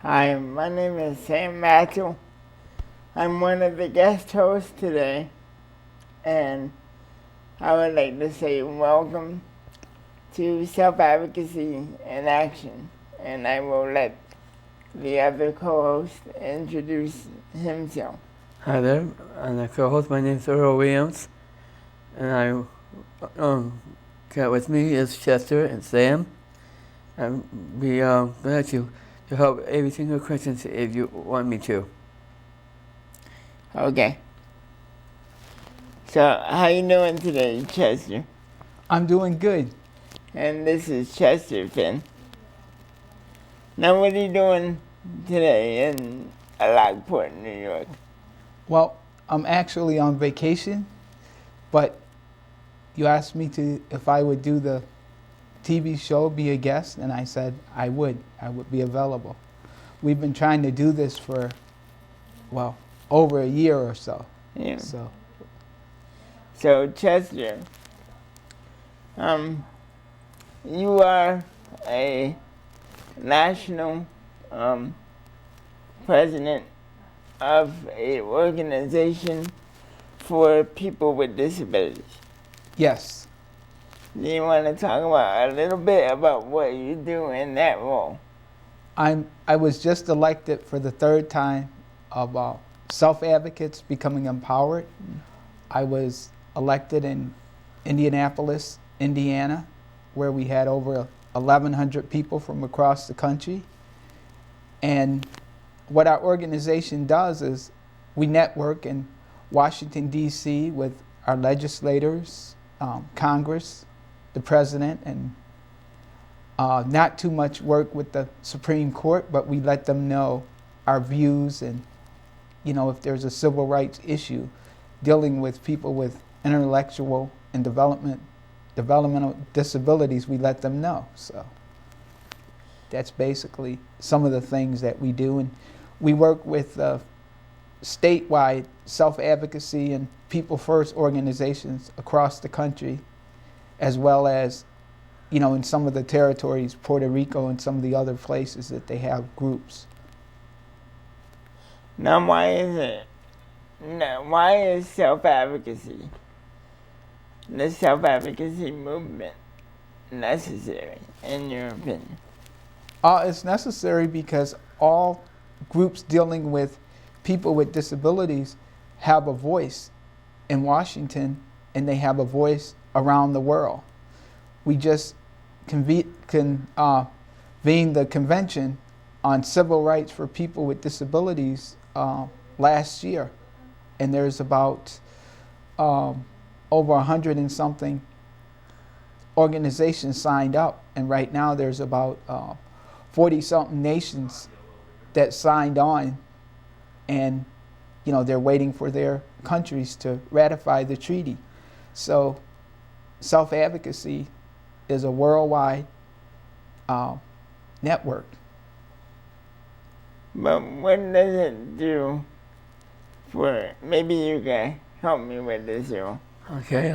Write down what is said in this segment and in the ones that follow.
Hi, my name is Sam Matthew. I'm one of the guest hosts today, and I would like to say welcome to Self-Advocacy in Action, and I will let the other co-host introduce himself. Hi there, I'm the co-host. My name is Earl Williams, and got with me is Chester and Sam. I'll be glad to help every single question if you want me to. Okay. So, how you doing today, Chester? I'm doing good. And this is Chester Finn. Now, what are you doing today in Lockport, New York? Well, I'm actually on vacation, but you asked me if I would do the TV show, be a guest, and I said I would be available. We've been trying to do this for, well, over a year or so. Yeah. So Chester, you are a national president of an organization for people with disabilities. yes, Do you want to talk about a little bit about what you do in that role? I was just elected for the third time of self-advocates becoming empowered. I was elected in Indianapolis, Indiana, where we had over 1,100 people from across the country. And what our organization does is we network in Washington, D.C. with our legislators, Congress, the president, and not too much work with the Supreme Court, but we let them know our views and, if there's a civil rights issue dealing with people with intellectual and developmental disabilities, we let them know. So that's basically some of the things that we do. And we work with statewide self-advocacy and people first organizations across the country, as well as, in some of the territories, Puerto Rico and some of the other places that they have groups. Now, why is self-advocacy, the self-advocacy movement, necessary, in your opinion? It's necessary because all groups dealing with people with disabilities have a voice in Washington, and they have a voice around the world. We just convened the Convention on Civil Rights for People with Disabilities last year, and there's about over 100 and something organizations signed up, and right now there's about 40-something nations that signed on, and they're waiting for their countries to ratify the treaty. So self-advocacy is a worldwide network. But what does it do for, maybe you can help me with this here. Okay,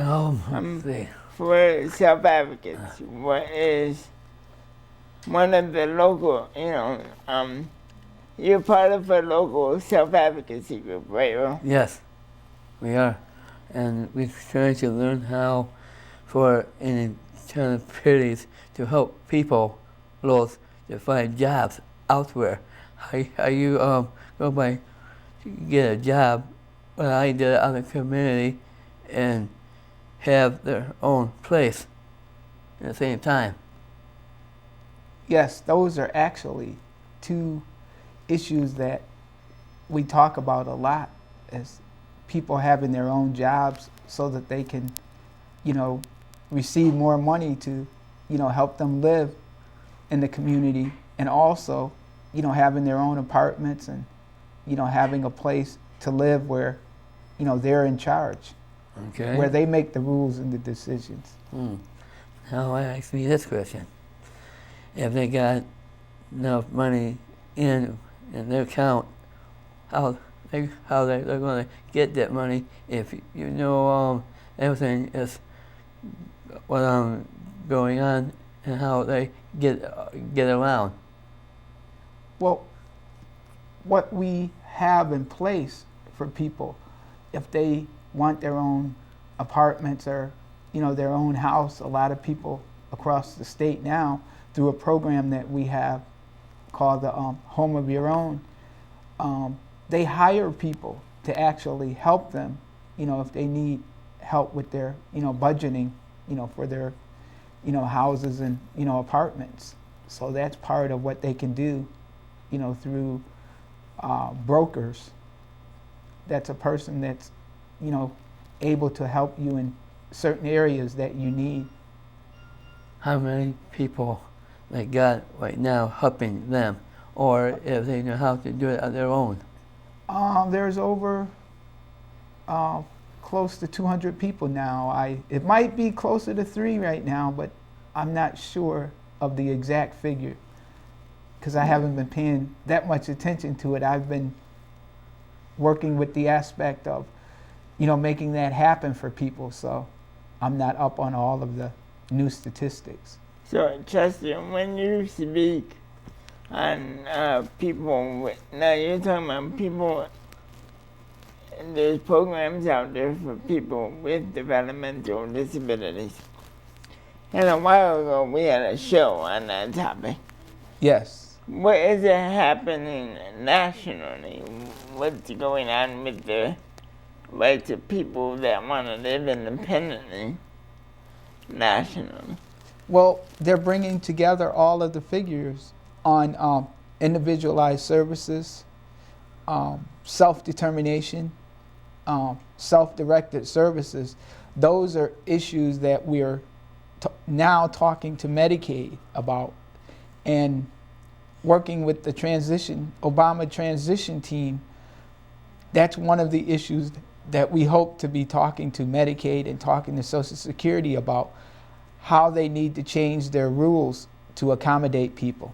see. For self-advocates, what is one of the local, you're part of a local self-advocacy group, right, Earl? Yes, we are. And we're trying to learn how in kind of cities to help people lost to find jobs elsewhere. How you go by get a job when I did it other community and have their own place at the same time. Yes, those are actually two issues that we talk about a lot, as people having their own jobs so that they can, receive more money to, help them live in the community, and also, having their own apartments and, having a place to live where, they're in charge, Okay. where they make the rules and the decisions. Now ask me this question. If they got enough money in their account, how they're going to get that money if everything is what going on and how they get around? Well, what we have in place for people if they want their own apartments or, you know, their own house. A lot of people across the state now, through a program that we have called the Home of Your Own, they hire people to actually help them, you know, if they need help with their, you know, budgeting, you know, for their, you know, houses and, you know, apartments. So that's part of what they can do, you know, through brokers. That's a person that's, you know, able to help you in certain areas that you need. How many people they got right now helping them, or if they know how to do it on their own? There's over close to 200 people now. It might be closer to 3 right now, but I'm not sure of the exact figure because I haven't been paying that much attention to it. I've been working with the aspect of, you know, making that happen for people, so I'm not up on all of the new statistics. So, Chester, when you speak on people with, now you're talking about people, there's programs out there for people with developmental disabilities. And a while ago, we had a show on that topic. Yes. What is it happening nationally? What's going on with the rights of people that want to live independently nationally? Well, they're bringing together all of the figures on individualized services, self-determination, self-directed services. Those are issues that we are now talking to Medicaid about and working with the Obama transition team. That's one of the issues that we hope to be talking to Medicaid and talking to Social Security about, how they need to change their rules to accommodate people.